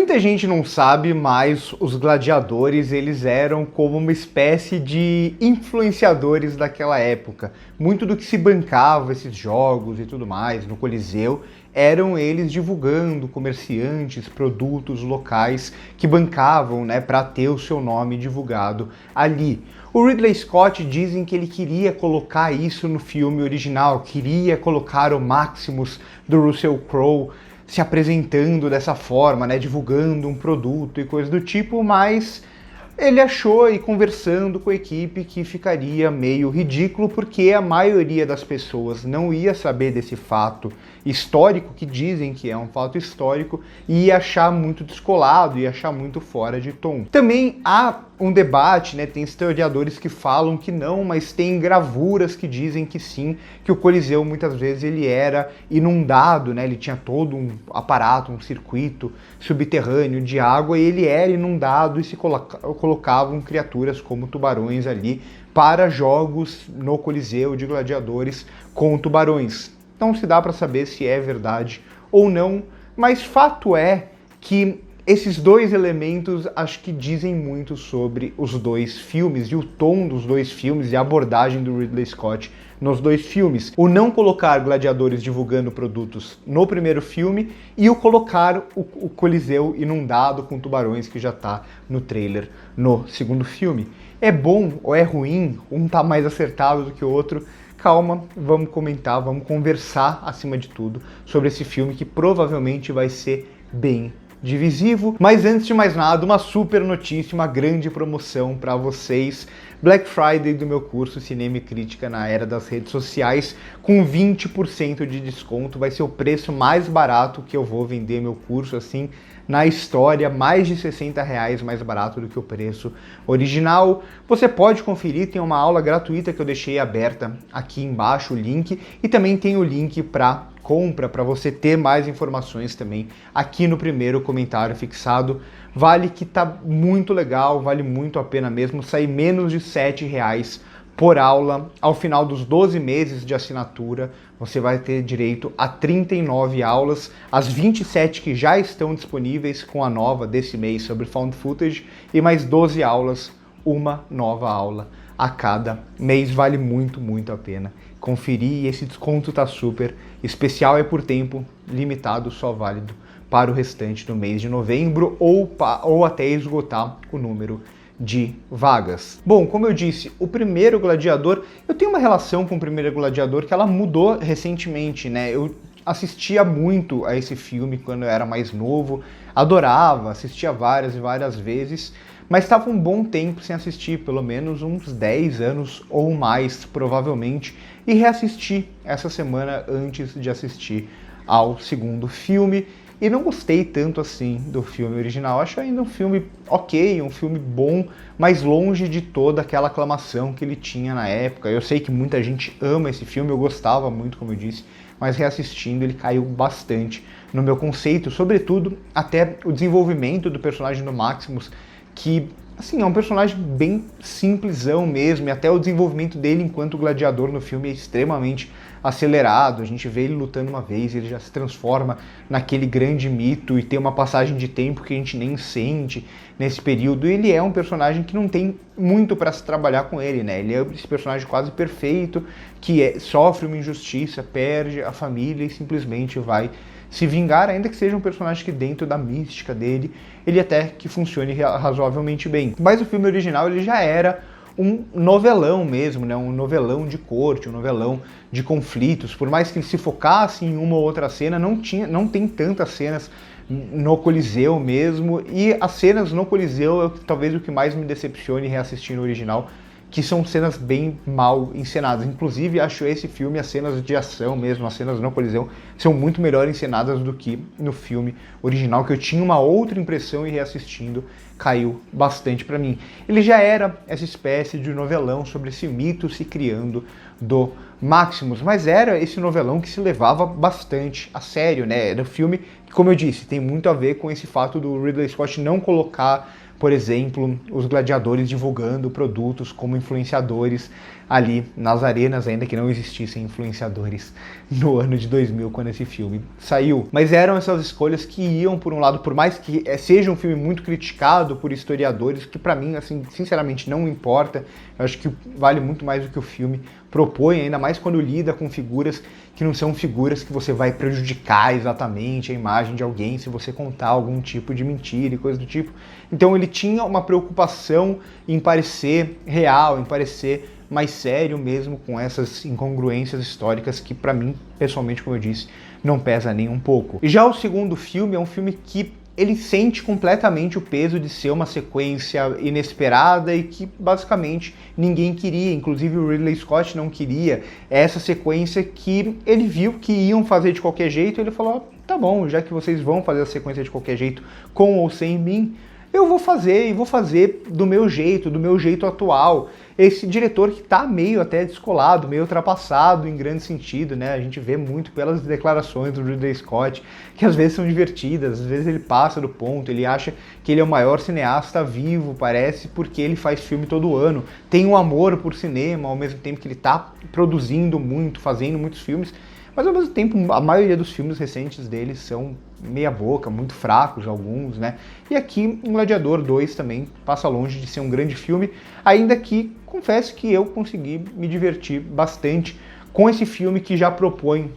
Muita gente não sabe, mas os gladiadores, eles eram como uma espécie de influenciadores daquela época. Muito do que se bancava esses jogos e tudo mais no Coliseu eram eles divulgando comerciantes, produtos locais que bancavam, né, para ter o seu nome divulgado ali. O Ridley Scott dizem que ele queria colocar isso no filme original, queria colocar o Maximus do Russell Crowe se apresentando dessa forma, né, divulgando um produto e coisa do tipo, mas ele achou, e conversando com a equipe, que ficaria meio ridículo porque a maioria das pessoas não ia saber desse fato histórico, que dizem que é um fato histórico, e ia achar muito descolado, ia achar muito fora de tom. Também há um debate, né, tem historiadores que falam que não, mas tem gravuras que dizem que sim, que o Coliseu muitas vezes ele era inundado, né, ele tinha todo um aparato, um circuito subterrâneo de água, e ele era inundado e se colocavam criaturas como tubarões ali para jogos no Coliseu de gladiadores com tubarões. Não se dá para saber se é verdade ou não, mas fato é que esses dois elementos acho que dizem muito sobre os dois filmes e o tom dos dois filmes e a abordagem do Ridley Scott nos dois filmes. O não colocar gladiadores divulgando produtos no primeiro filme e o colocar o Coliseu inundado com tubarões, que já está no trailer no segundo filme. É bom ou é ruim? Um tá mais acertado do que o outro? Calma, vamos comentar, vamos conversar acima de tudo sobre esse filme que provavelmente vai ser bem divisivo. Mas antes de mais nada, uma super notícia, uma grande promoção para vocês. Black Friday do meu curso Cinema e Crítica na Era das Redes Sociais, com 20% de desconto. Vai ser o preço mais barato que eu vou vender meu curso assim na história, mais de R$60 mais barato do que o preço original. Você pode conferir, tem uma aula gratuita que eu deixei aberta aqui embaixo, o link, e também tem o link para compra, para você ter mais informações também aqui no primeiro comentário fixado. Vale que tá muito legal, vale muito a pena mesmo, sai menos de R$7 por aula. Ao final dos 12 meses de assinatura, você vai ter direito a 39 aulas, as 27 que já estão disponíveis com a nova desse mês sobre Found Footage, e mais 12 aulas, uma nova aula a cada mês. Vale muito, muito a pena conferir, e esse desconto tá super especial, é por tempo limitado, só válido para o restante do mês de novembro ou até esgotar o número de vagas. Bom, como eu disse, o primeiro Gladiador, eu tenho uma relação com o primeiro Gladiador que ela mudou recentemente, né? Eu assistia muito a esse filme quando eu era mais novo, adorava, assistia várias e várias vezes, mas estava um bom tempo sem assistir, pelo menos uns 10 anos ou mais, provavelmente, e reassisti essa semana antes de assistir ao segundo filme. E não gostei tanto assim do filme original. Acho ainda um filme ok, um filme bom, mas longe de toda aquela aclamação que ele tinha na época. Eu sei que muita gente ama esse filme, eu gostava muito, como eu disse, mas reassistindo ele caiu bastante no meu conceito, sobretudo até o desenvolvimento do personagem do Maximus, que assim, é um personagem bem simplesão mesmo, e até o desenvolvimento dele enquanto gladiador no filme é extremamente acelerado. A gente vê ele lutando uma vez, ele já se transforma naquele grande mito e tem uma passagem de tempo que a gente nem sente nesse período. E ele é um personagem que não tem muito para se trabalhar com ele, né? Ele é esse personagem quase perfeito que sofre uma injustiça, perde a família e simplesmente vai se vingar, ainda que seja um personagem que dentro da mística dele, ele até que funcione razoavelmente bem. Mas o filme original ele já era um novelão mesmo, né? Um novelão de corte, um novelão de conflitos. Por mais que ele se focasse em uma ou outra cena, não tem tantas cenas no Coliseu mesmo, e as cenas no Coliseu é talvez o que mais me decepcione reassistir no original, que são cenas bem mal encenadas. Inclusive, acho esse filme, as cenas de ação mesmo, as cenas no Coliseu, são muito melhor encenadas do que no filme original, que eu tinha uma outra impressão e reassistindo caiu bastante para mim. Ele já era essa espécie de novelão sobre esse mito se criando do Maximus, mas era esse novelão que se levava bastante a sério, né? Era um filme que, como eu disse, tem muito a ver com esse fato do Ridley Scott não colocar, por exemplo, os gladiadores divulgando produtos como influenciadores ali nas arenas, ainda que não existissem influenciadores no ano de 2000, quando esse filme saiu. Mas eram essas escolhas que iam, por um lado, por mais que seja um filme muito criticado por historiadores, que pra mim, assim, sinceramente, não importa. Eu acho que vale muito mais do que o filme propõe, ainda mais quando lida com figuras que não são figuras que você vai prejudicar exatamente a imagem de alguém se você contar algum tipo de mentira e coisa do tipo. Então ele tinha uma preocupação em parecer real, em parecer mais sério mesmo, com essas incongruências históricas que, pra mim, pessoalmente, como eu disse, não pesa nem um pouco. E já o segundo filme é um filme que ele sente completamente o peso de ser uma sequência inesperada e que basicamente ninguém queria, inclusive o Ridley Scott não queria essa sequência que ele viu que iam fazer de qualquer jeito. Ele falou, tá bom, já que vocês vão fazer a sequência de qualquer jeito, com ou sem mim, eu vou fazer, e vou fazer do meu jeito atual. Esse diretor que tá meio até descolado, meio ultrapassado em grande sentido, né? A gente vê muito pelas declarações do Ridley Scott, que às vezes são divertidas, às vezes ele passa do ponto, ele acha que ele é o maior cineasta vivo, parece, porque ele faz filme todo ano, tem um amor por cinema, ao mesmo tempo que ele tá produzindo muito, fazendo muitos filmes, mas ao mesmo tempo a maioria dos filmes recentes dele são meia boca, muito fracos alguns, né? E aqui em Gladiador 2 também passa longe de ser um grande filme, ainda que confesso que eu consegui me divertir bastante com esse filme que já propõe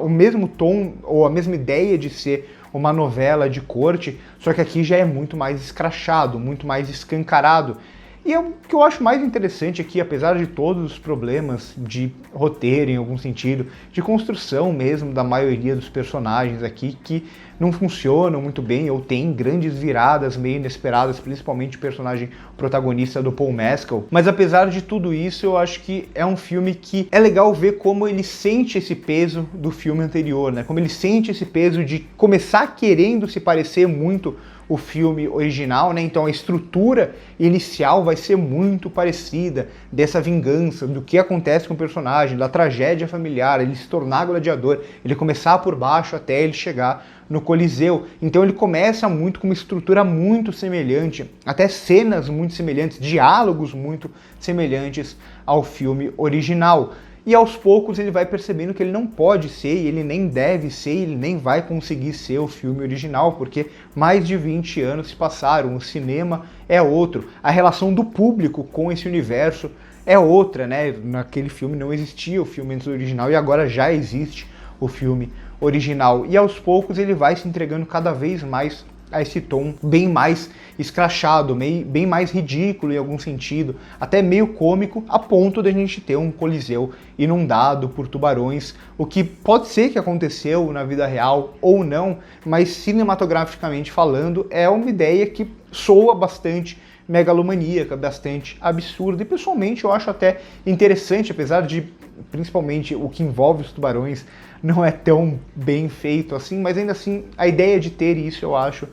o mesmo tom ou a mesma ideia de ser uma novela de corte, só que aqui já é muito mais escrachado, muito mais escancarado. E o que eu acho mais interessante aqui, apesar de todos os problemas de roteiro em algum sentido, de construção mesmo da maioria dos personagens aqui, que não funcionam muito bem ou tem grandes viradas meio inesperadas, principalmente o personagem protagonista do Paul Mescal. Mas apesar de tudo isso, eu acho que é um filme que é legal ver como ele sente esse peso do filme anterior, né? Como ele sente esse peso de começar querendo se parecer muito o filme original, né? Então a estrutura inicial vai ser muito parecida dessa vingança, do que acontece com o personagem, da tragédia familiar, ele se tornar gladiador, ele começar por baixo até ele chegar no Coliseu. Então ele começa muito com uma estrutura muito semelhante, até cenas muito semelhantes, diálogos muito semelhantes ao filme original. E aos poucos ele vai percebendo que ele não pode ser, e ele nem deve ser, ele nem vai conseguir ser o filme original, porque mais de 20 anos se passaram, o cinema é outro, a relação do público com esse universo é outra, né? Naquele filme não existia o filme antes do original e agora já existe o filme original. E aos poucos ele vai se entregando cada vez mais a esse tom bem mais escrachado, bem mais ridículo em algum sentido, até meio cômico, a ponto de a gente ter um Coliseu inundado por tubarões, o que pode ser que aconteceu na vida real ou não, mas cinematograficamente falando é uma ideia que soa bastante megalomaníaca, bastante absurda, e pessoalmente eu acho até interessante, apesar de principalmente o que envolve os tubarões não é tão bem feito assim, mas ainda assim a ideia de ter isso eu acho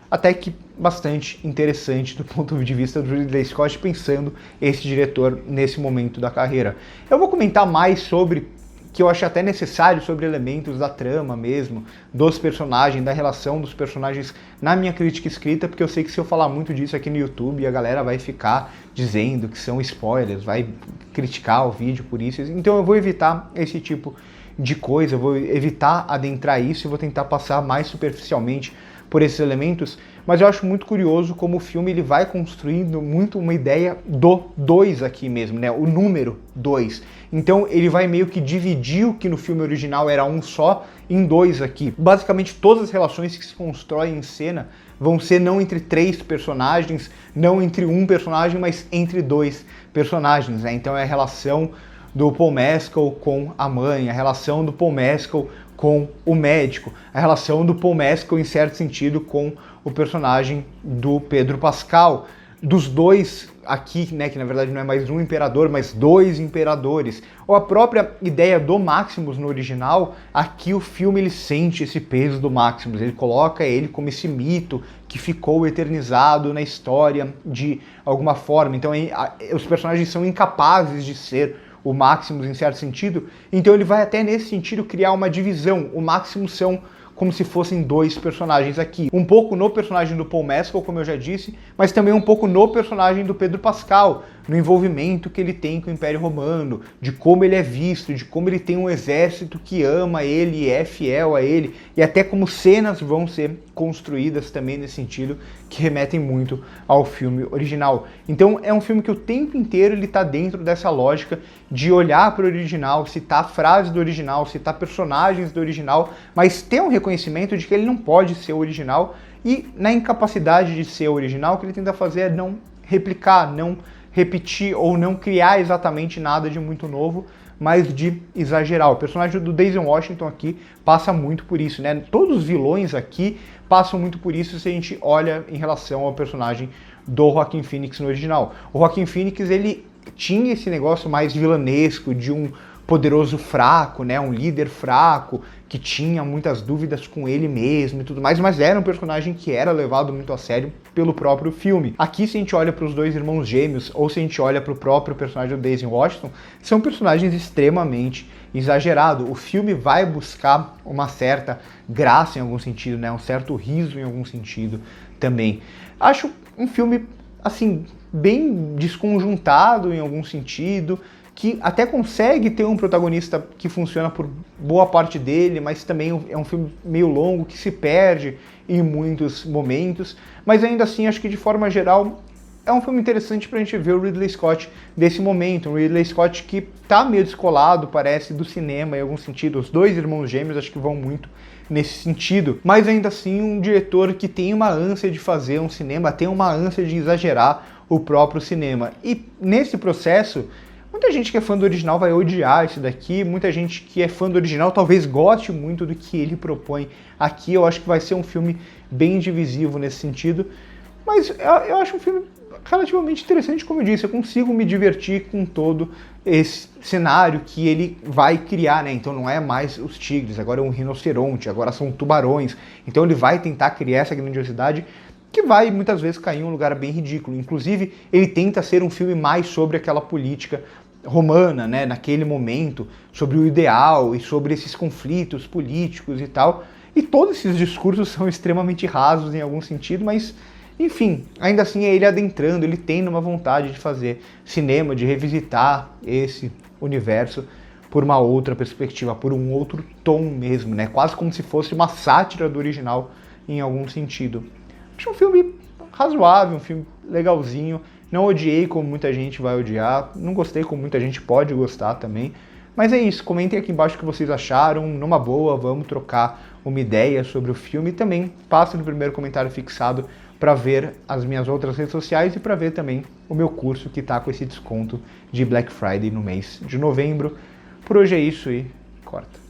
até que bastante interessante do ponto de vista do Ridley Scott, pensando esse diretor nesse momento da carreira. Eu vou comentar mais sobre, que eu acho até necessário, sobre elementos da trama mesmo, dos personagens, da relação dos personagens na minha crítica escrita, porque eu sei que se eu falar muito disso aqui no YouTube, a galera vai ficar dizendo que são spoilers, vai criticar o vídeo por isso, então eu vou evitar esse tipo de coisa, eu vou evitar adentrar isso e vou tentar passar mais superficialmente por esses elementos, mas eu acho muito curioso como o filme ele vai construindo muito uma ideia do 2 aqui mesmo, né? O número 2. Então ele vai meio que dividir o que no filme original era um só em dois aqui. Basicamente todas as relações que se constroem em cena vão ser não entre 3 personagens, não entre um personagem, mas entre 2 personagens, né? Então é a relação do Paul Mescal com a mãe, a relação do Paul Mescal com o médico, a relação do Paul Mescal, em certo sentido, com o personagem do Pedro Pascal, dos dois aqui, né, que na verdade não é mais um imperador, mas 2 imperadores, ou a própria ideia do Maximus no original, aqui o filme ele sente esse peso do Maximus, ele coloca ele como esse mito que ficou eternizado na história de alguma forma, então os personagens são incapazes de ser o Maximus em certo sentido, então ele vai até nesse sentido criar uma divisão. O Maximus são como se fossem 2 personagens aqui. Um pouco no personagem do Paul Mescal, como eu já disse, mas também um pouco no personagem do Pedro Pascal, no envolvimento que ele tem com o Império Romano, de como ele é visto, de como ele tem um exército que ama ele e é fiel a ele, e até como cenas vão ser construídas também nesse sentido, que remetem muito ao filme original. Então é um filme que o tempo inteiro ele está dentro dessa lógica de olhar para o original, citar frases do original, citar personagens do original, mas ter um reconhecimento de que ele não pode ser o original, e na incapacidade de ser original, o que ele tenta fazer é não replicar, não repetir ou não criar exatamente nada de muito novo, mas de exagerar. O personagem do Denzel Washington aqui passa muito por isso, né? Todos os vilões aqui passam muito por isso se a gente olha em relação ao personagem do Joaquin Phoenix no original. O Joaquin Phoenix, ele tinha esse negócio mais vilanesco de um poderoso fraco, né, um líder fraco, que tinha muitas dúvidas com ele mesmo e tudo mais, mas era um personagem que era levado muito a sério pelo próprio filme. Aqui, se a gente olha para os dois irmãos gêmeos, ou se a gente olha para o próprio personagem do Denzel Washington, são personagens extremamente exagerados. O filme vai buscar uma certa graça em algum sentido, né, um certo riso em algum sentido também. Acho um filme, assim, bem desconjuntado em algum sentido, que até consegue ter um protagonista que funciona por boa parte dele, mas também é um filme meio longo, que se perde em muitos momentos, mas ainda assim acho que de forma geral é um filme interessante pra gente ver o Ridley Scott desse momento, um Ridley Scott que tá meio descolado, parece, do cinema em algum sentido. Os dois irmãos gêmeos acho que vão muito nesse sentido, mas ainda assim um diretor que tem uma ânsia de fazer um cinema, tem uma ânsia de exagerar o próprio cinema, e nesse processo muita gente que é fã do original vai odiar isso daqui, muita gente que é fã do original talvez goste muito do que ele propõe aqui. Eu acho que vai ser um filme bem divisivo nesse sentido, mas eu acho um filme relativamente interessante, como eu disse. Eu consigo me divertir com todo esse cenário que ele vai criar, né? Então não é mais os tigres, agora é um rinoceronte, agora são tubarões. Então ele vai tentar criar essa grandiosidade que vai muitas vezes cair em um lugar bem ridículo. Inclusive, ele tenta ser um filme mais sobre aquela política romana, né, naquele momento, sobre o ideal e sobre esses conflitos políticos e tal. E todos esses discursos são extremamente rasos em algum sentido, mas, enfim, ainda assim é ele adentrando, ele tendo uma vontade de fazer cinema, de revisitar esse universo por uma outra perspectiva, por um outro tom mesmo, né, quase como se fosse uma sátira do original em algum sentido. Acho um filme razoável, um filme legalzinho. Não odiei como muita gente vai odiar, não gostei como muita gente pode gostar também. Mas é isso, comentem aqui embaixo o que vocês acharam, numa boa, vamos trocar uma ideia sobre o filme. E também passe no primeiro comentário fixado para ver as minhas outras redes sociais e para ver também o meu curso que está com esse desconto de Black Friday no mês de novembro. Por hoje é isso e corta.